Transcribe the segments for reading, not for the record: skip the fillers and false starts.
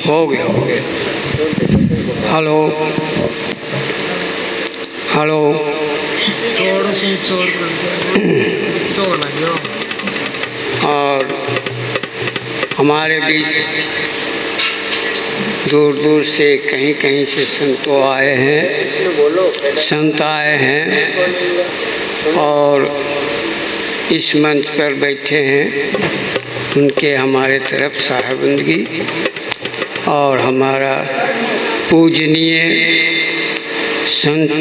हो गया हो गया। हेलो हेलो थोड़ा सा जोर कर सो लगे। और हमारे बीच दूर दूर से कहीं कहीं से संतों आए हैं, संत आए हैं और इस मंच पर बैठे हैं। उनके हमारे तरफ साहिबंदगी और हमारा पूजनीय संत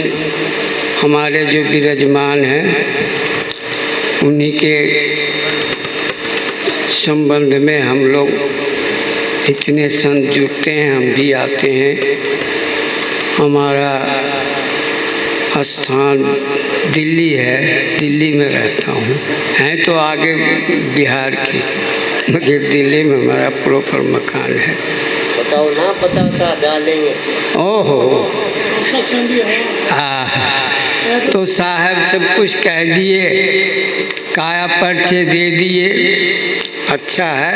हमारे जो विराजमान हैं उन्हीं के संबंध में हम लोग इतने संत जुटते हैं, हम भी आते हैं। हमारा स्थान दिल्ली है, दिल्ली में रहता हूँ। हैं तो आगे बिहार की, मगर दिल्ली में हमारा प्रॉपर मकान है। बताओ ना, पता होता डालेंगे। ओहो तो साहब सब कुछ कह दिए, काया पर्चे दे दिए। अच्छा है,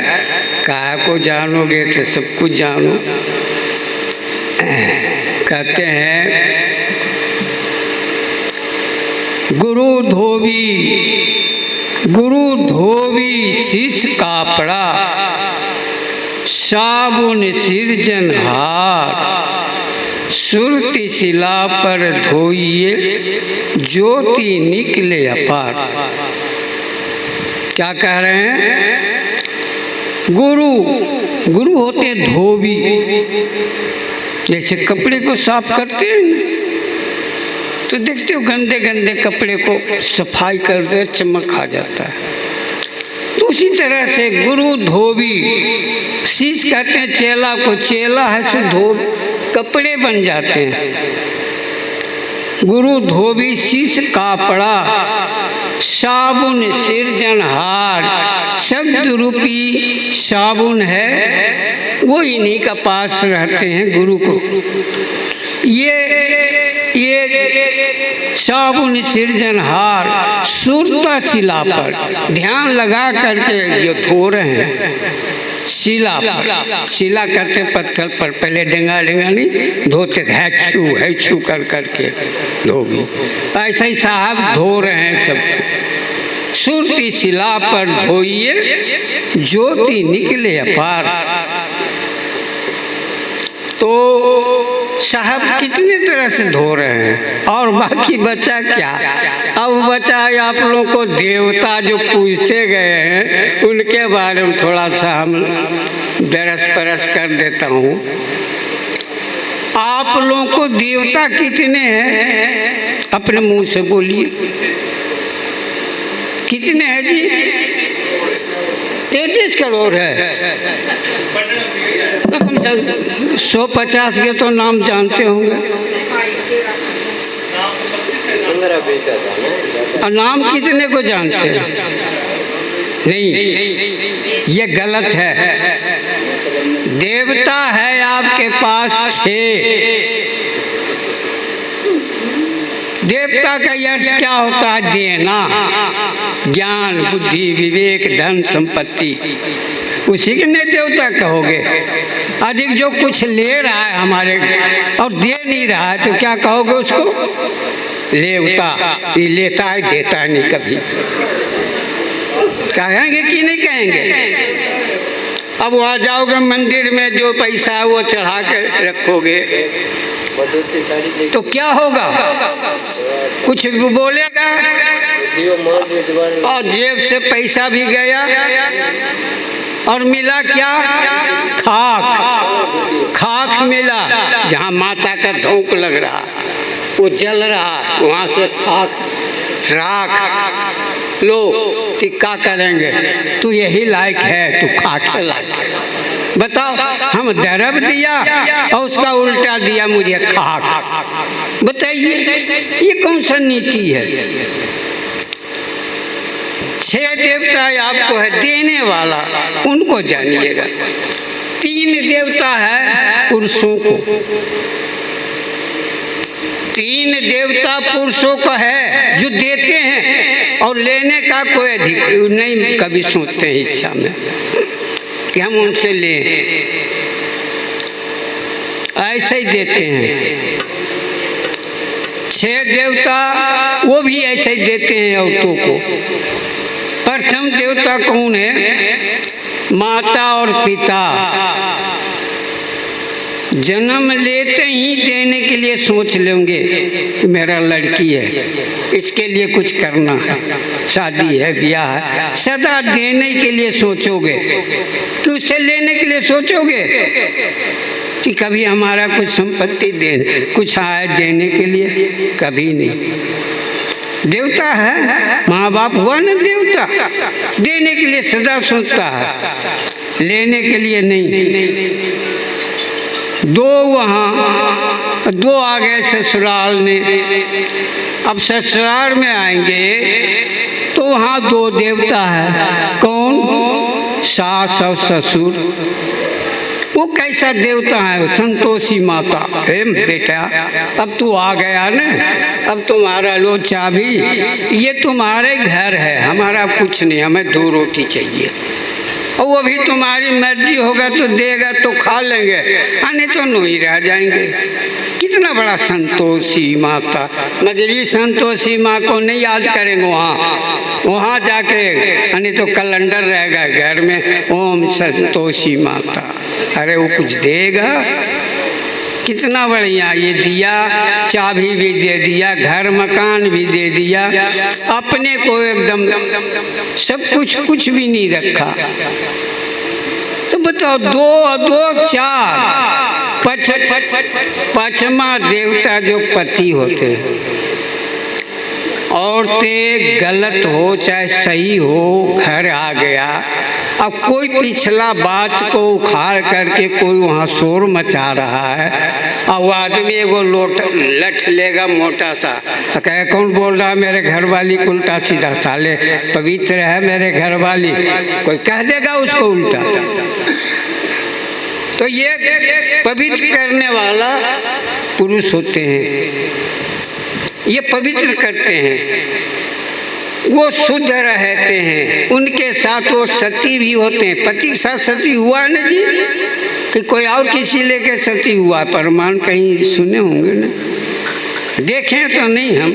काया को जानोगे तो सब कुछ जानो। कहते हैं गुरु धोबी शीश कापड़ा, साबुन सिरजनहार, सुरती शिला पर धोइए, ज्योति निकले अपार। क्या कह रहे हैं? गुरु होते हैं धोबी, जैसे कपड़े को साफ करते हैं तो देखते हो गंदे गंदे कपड़े को सफाई करते चमक आ जाता है। तो उसी तरह से गुरु धोबी, शीश कहते हैं चेला को, चेला है सो धोबी, कपड़े बन जाते हैं। गुरु धोबी शीश कापड़ा, साबुन सिरजनहार, शब्द रूपी साबुन है वो इन्हीं का पास रहते हैं गुरु को। ये साबुन सिरजनहार सुरता शिला पर ध्यान लगा करके जो धो रहे हैं, शिला पर, शिला करते पत्थर पर, पहले डेंगा नहीं धोते थे, है छू कर करके धोबी। ऐसा ही साहब धो रहे हैं सब। सुरती शिला पर धोइए, ज्योति निकले अपार। तो साहब कितने तरह से धो रहे हैं और बाकी बचा क्या? अब बचा आप लोगों को देवता जो पूजते गए हैं उनके बारे में थोड़ा सा हम दरस परस कर देता हूँ। आप लोगों को देवता कितने हैं? अपने मुंह से बोलिए, कितने हैं जी? 33 करोड़ है। तो कम से कम 150 के तो नाम जानते होंगे। और नाम कितने को जानते हैं? नहीं, ये गलत है। देवता है आपके पास 6। देवता का अर्थ क्या होता है? देना, ज्ञान, बुद्धि, विवेक, धन, संपत्ति, उसी के ने देवता कहोगे। अधिक जो कुछ ले रहा है हमारे और दे नहीं रहा है तो क्या कहोगे उसको? देवता। ये लेता है देता नहीं कभी। कहेंगे कि नहीं कहेंगे? अब वहाँ जाओगे मंदिर में जो पैसा है वो चढ़ा के रखोगे तो क्या होगा? कुछ भी बोलेगा और जेब से पैसा भी गया और मिला क्या? खाक मिला। जहाँ माता का धोंक लग रहा वो जल रहा, वहाँ से खाक राख लो। टिक्का करेंगे तू यही लायक है, तू खाक लायक। बताओ, हम दरब दिया और उसका उल्टा दिया मुझे खाक। बताइए ये कौन सा नीति है? 6 देवता आपको है देने वाला, उनको जानिएगा। 3 देवता है पुरुषों को, 3 देवता पुरुषों को है जो देते हैं और लेने का कोई अधिकार नहीं। कभी सोचते हैं इच्छा में कि हम उनसे लें। ऐसे ही देते हैं। 6 देवता वो भी ऐसे ही देते हैं औरतों को। प्रथम देवता कौन है? माता और पिता। जन्म लेते ही देने के लिए सोच लेंगे कि मेरा लड़की है, इसके लिए कुछ करना है, शादी है, ब्याह है, सदा देने के लिए सोचोगे कि उससे लेने के लिए सोचोगे कि कभी हमारा कुछ संपत्ति दे, कुछ आए देने के लिए, कभी नहीं। देवता है, माँ बाप हुआ ना देवता, देने के लिए सदा सोचता है, लेने के लिए नहीं। 2 वहाँ, 2 आ गए ससुराल में। अब ससुराल में आएंगे तो वहाँ 2 देवता है। कौन? सास और ससुर। वो कैसा देवता है? संतोषी माता। हे बेटा, अब तू आ गया ना, अब तुम्हारा लो चाबी, ये तुम्हारे घर है, हमारा कुछ नहीं, हमें 2 रोटी चाहिए, और वो भी तुम्हारी मर्जी होगा तो देगा तो खा लेंगे, नहीं तो नहीं रह जाएंगे। कितना बड़ा संतोषी माता। मगर ये संतोषी माँ को नहीं याद करेंगे वहाँ जाके, नहीं तो कैलेंडर रहेगा घर में, ओम संतोषी माता। अरे वो कुछ देगा? कितना बढ़िया, ये दिया, चाबी भी दे दिया, घर मकान भी दे दिया, अपने को एकदम सब कुछ भी नहीं रखा। तो बताओ, 2 और 2 4, पांचवा देवता जो पति होते हैं। औरतें गलत हो चाहे सही हो, घर आ गया, अब कोई पिछला बात को उखाड़ करके कोई वहाँ शोर मचा रहा है, और वो आदमी वो लठ लेगा मोटा सा, कहे कौन बोल रहा है? मेरे घर वाली को उल्टा सीधा, साले पवित्र है मेरे घर वाली, कोई कह देगा उसको उल्टा। तो ये पवित्र करने वाला पुरुष होते हैं, ये पवित्र करते हैं, वो शुद्ध रहते हैं, उनके साथ वो सती भी होते हैं। पति के साथ सती हुआ ना जी, कि कोई और किसी लेके सती हुआ? प्रमाण कहीं सुने होंगे ना, देखें तो नहीं हम,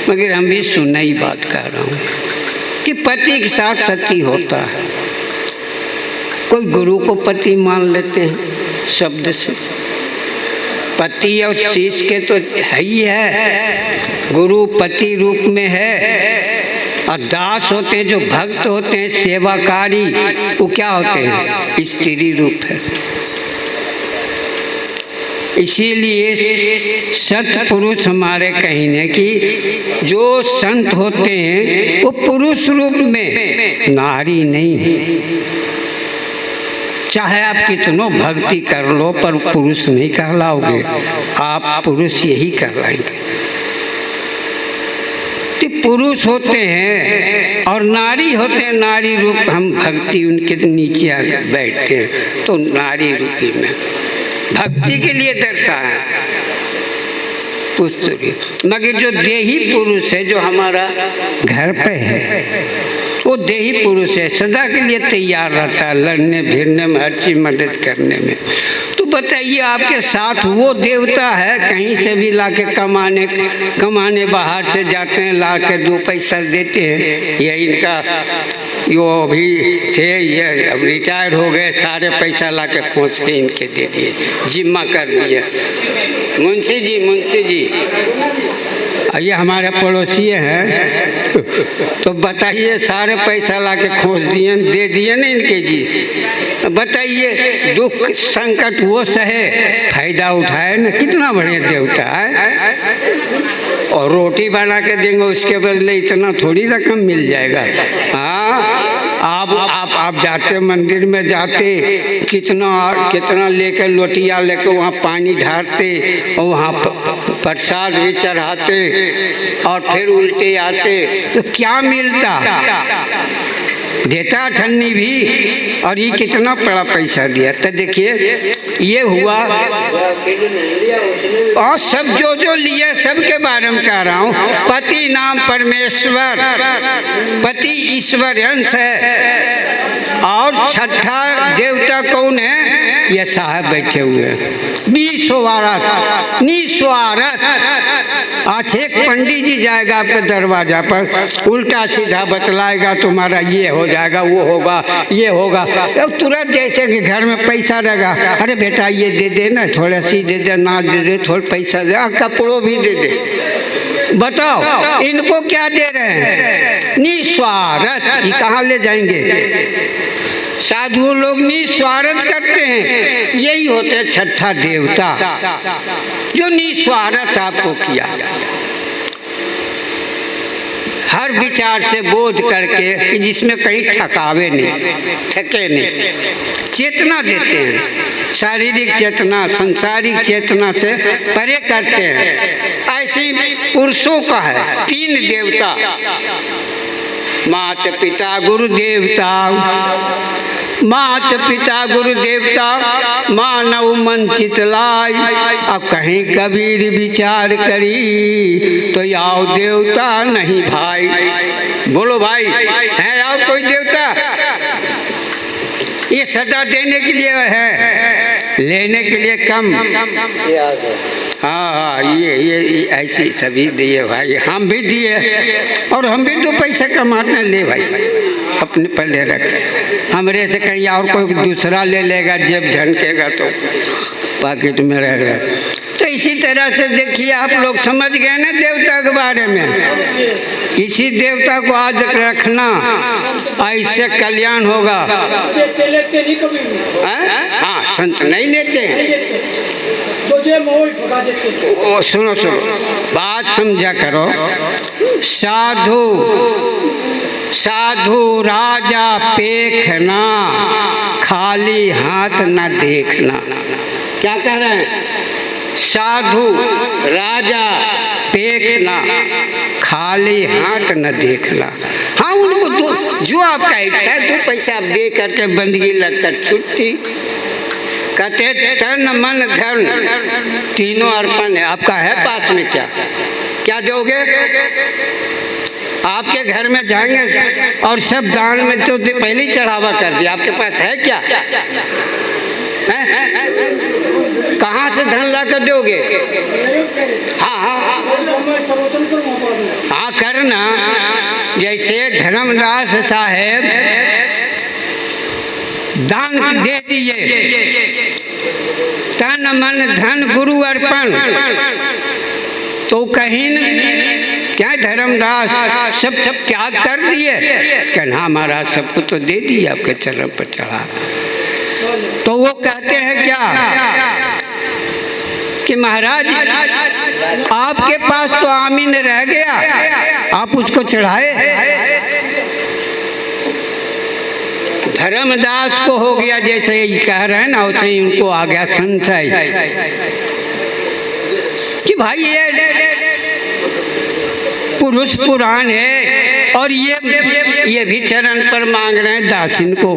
मगर हम भी सुना ही बात कर रहा हूँ कि पति के साथ सती होता है। कोई गुरु को पति मान लेते हैं शब्द से, पति और शिष्य के तो है ही है, गुरु पति रूप में है, और दास होते हैं जो भक्त होते हैं, सेवाकारी, वो क्या होते हैं? स्त्री रूप है। इसीलिए सत्पुरुष हमारे कहने की जो संत होते हैं वो पुरुष रूप में, नारी नहीं है। चाहे आप कितनों भक्ति कर लो पर पुरुष नहीं कहलाओगे, आप पुरुष यही कहलाएंगे। पुरुष होते हैं और नारी होते हैं, नारी रूप, हम भक्ति उनके नीचे आकर बैठते हैं तो नारी रूपी में भक्ति के लिए दर्शा है पुस्तक। मगर जो देही पुरुष है, जो हमारा घर पे है, वो देही पुरुष है, सदा के लिए तैयार रहता है लड़ने भिड़ने में, हर चीज मदद करने में। तो बताइए, आपके साथ वो देवता है, कहीं से भी लाके कमाने बाहर से जाते हैं, लाके 2 पैसा देते हैं। ये इनका यो अभी थे, ये अब रिटायर हो गए, सारे पैसा लाके खोज के इनके दे दिए, जिम्मा कर दिया। मुंशी जी ये हमारे पड़ोसी हैं, तो बताइए, सारे पैसा लाके खोज दिए, दे दिए ना इनके जी। बताइए, दुख संकट वो सहे, फायदा उठाए ना, कितना बढ़िया देवता है। और रोटी बना के देंगे, उसके बदले इतना थोड़ी रकम मिल जाएगा। हाँ, आप जाते मंदिर में जाते, कितना लेकर लोटिया लेकर वहाँ पानी ढारते, और वहाँ प्रसाद भी चढ़ाते, और फिर उल्टे आते, तो क्या मिलता? देता ठन्नी भी, और ये कितना बड़ा पैसा दिया। तो देखिए, ये हुआ। और सब जो लिए सबके बारे में कह रहा हूँ। पति नाम परमेश्वर, पति ईश्वर अंश है। और छठा देवता कौन है? ये साहब बैठे हुए हैं, निस्वार्थ निस्वार्थ। आज एक पंडित जी जाएगा आपके दरवाजा पर, उल्टा सीधा बतलाएगा, तुम्हारा ये हो जाएगा, वो होगा, ये होगा। अब तुरंत जैसे कि घर में पैसा रहेगा, अरे बेटा ये दे दे ना, थोड़ा सी दे दे, नाच दे दे, थोड़ा पैसा दे, कपड़ों भी दे दे। बताओ इनको क्या दे रहे हैं? निस्वार्थ। ये कहाँ ले जाएंगे? साधु लोग निस्वार्थ करते हैं, यही होते हैं छठा देवता जो निस्वार्थ आपको किया, हर विचार से बोध करके कि जिसमें कहीं थकावे नहीं, थके नहीं, चेतना देते हैं, शारीरिक चेतना सांसारिक चेतना से परे करते हैं। ऐसे पुरुषों का है 3 देवता, माता पिता गुरु देवता, माता पिता गुरु देवता, मानव मन चितलाय। अब कहीं कबीर विचार करी तो याव देवता नहीं भाई। बोलो भाई, है और कोई देवता? ये सदा देने के लिए है, लेने के लिए कम। हाँ, ये ऐसे सभी दिए भाई, हम भी दिए, और हम भी 2 पैसा कमाते हैं। ले भाई, अपने पर ले रखे, हमरे से कहीं और कोई दूसरा ले लेगा, जब झनकेगा तो पॉकेट में रहेगा। तो इसी तरह से देखिए, आप लोग समझ गए ना देवता के बारे में। इसी देवता को आज रखना, ऐसे कल्याण होगा। हाँ, संत नहीं लेते। ओ सुनो सुनो, बात समझा करो। साधु साधु राजा पेखना, खाली हाथ न देखना। क्या कह रहे हैं? साधु राजा पेखना, खाली हाथ न देखना। हाँ, उनको जो आपका इच्छा है 2 पैसा आप दे करके बंदगी लगकर छुट्टी। कहते तन मन धन तीनों अर्पण है। आपका है पास में क्या क्या दोगे? आपके घर में जाएंगे और सब दान में तो पहले ही चढ़ावा कर दिया। आपके पास है क्या? कहाँ से धन ला कर दोगे? हाँ हाँ हाँ, करना। जैसे धर्मदास साहेब दान दे दिए, तन मन धन गुरु अर्पण, तो कहीं क्या धर्मदास सब त्याग कर दिए? कहना हमारा सब कुछ तो दे दिया, आपके चरण पर चढ़ा। तो वो कहते हैं क्या कि महाराज आपके पास तो आमीन रह गया, आप उसको चढ़ाए। धर्मदास को हो गया, जैसे ये कह रहे हैं ना, वैसे ही उनको आ गया संशय कि भाई ये पुरुष पुराण है और ये भी चरण पर मांग रहे हैं दासिन को।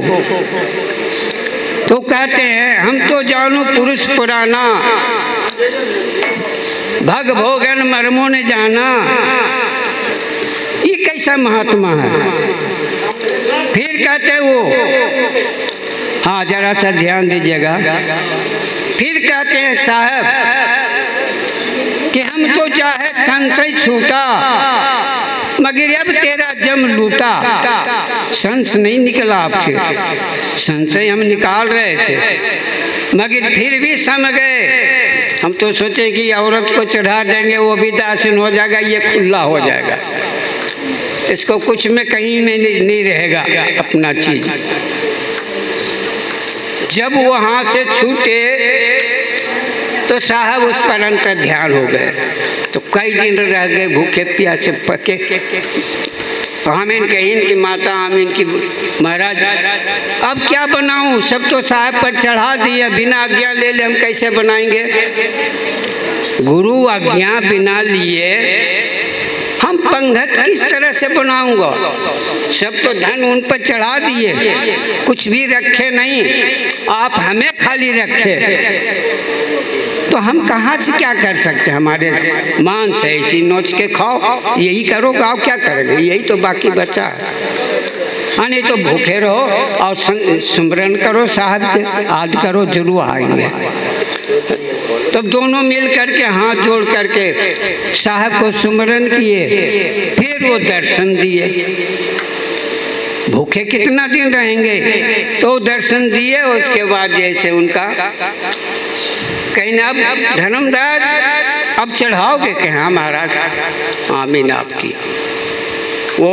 तो कहते हैं हम तो जानू पुरुष पुराना, भग भोगन मर्मो ने जाना। ये कैसा महात्मा है? फिर कहते हैं वो, हाँ जरा सा ध्यान दीजिएगा। फिर कहते हैं साहब कि हम तो चाहे संशय छूटा, मगर अब तेरा जम लूटा। संस नहीं निकला आपसे, संशय हम निकाल रहे थे, मगर फिर भी समझ गए। हम तो सोचे कि औरत को चढ़ा देंगे, वो भी दासिन हो जाएगा, ये खुला हो जाएगा, इसको कुछ में कहीं में नहीं रहेगा अपना चीज। जब वो हाथ से छूटे तो साहब उस पर अंतर ध्यान हो गए। तो कई दिन रह गए भूखे प्यासे पके। आमीन कहीं की माता, आमीन की महाराज, अब क्या बनाऊं? सब तो साहब पर चढ़ा दिए, बिना आज्ञा ले ले हम कैसे बनाएंगे? गुरु आज्ञा बिना लिए हम पंगत किस तरह से बनाऊंगा? सब तो धन उन पर चढ़ा दिए, कुछ भी रखे नहीं, आप हमें खाली रखे, तो हम कहाँ से क्या कर सकते? हमारे मान से इसी नोच के खाओ, यही करोगे, आप क्या करेंगे? यही तो बाकी बचा है। नहीं तो भूखे रहो और सुमरन करो साहब के, आद करो जरूर आएंगे। तब दोनों मिल करके हाथ जोड़ करके साहब को सुमरन किए, फिर वो दर्शन दिए। भूखे कितना दिन रहेंगे, तो दर्शन दिए। उसके बाद जैसे उनका कहीं अब धर्मदास अब चढ़ाओगे कि हाँ महाराज, आमीन आपकी। वो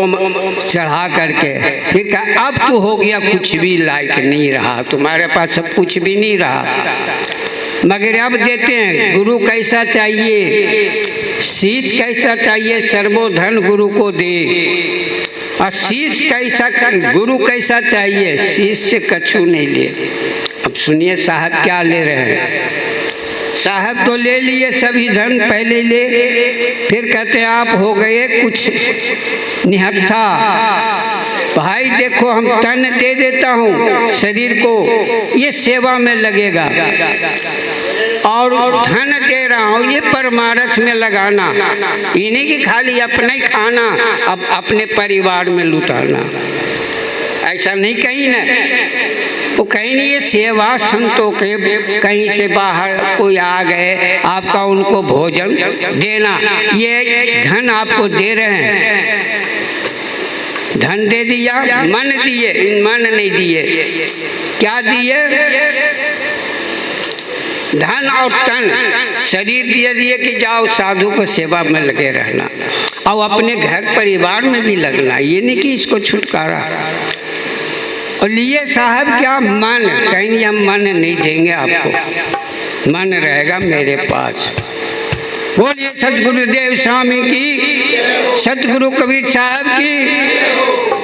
चढ़ा करके फिर कहा अब तो हो गया, कुछ भी लायक नहीं रहा, तुम्हारे पास सब कुछ भी नहीं रहा, मगर अब देते हैं। गुरु कैसा चाहिए, शीश कैसा चाहिए, सर्वोधन गुरु को दे। और शीश कैसा, गुरु कैसा चाहिए, शीश से कछु नहीं ले। अब सुनिए साहब क्या ले रहे हैं। साहब तो ले लिए सभी धन पहले ले, फिर कहते हैं आप हो गए कुछ निहत्था, भाई देखो हम तन दे देता हूँ शरीर को, ये सेवा में लगेगा, और धन दे रहा हूँ ये परमार्थ में लगाना, ये नहीं कि खाली अपना ही खाना, अब अपने परिवार में लुटाना। ऐसा नहीं कहीं ना, वो कहीं नहीं, ये सेवा संतों के, कहीं से बाहर कोई आ गए आपका उनको भोजन देना, ये धन आपको दे रहे हैं। धन दे दिया, मन दिए, मन नहीं दिए, क्या दिए, धन और तन, शरीर दिए कि जाओ साधु को सेवा में लगे रहना, और अपने घर परिवार में भी लगना, ये नहीं कि इसको छुटकारा। और लिए साहब क्या, मन, कहीं नहीं हम मन नहीं देंगे आपको, मन रहेगा मेरे पास। बोलिए सतगुरुदेव स्वामी की, सतगुरु कबीर साहब की।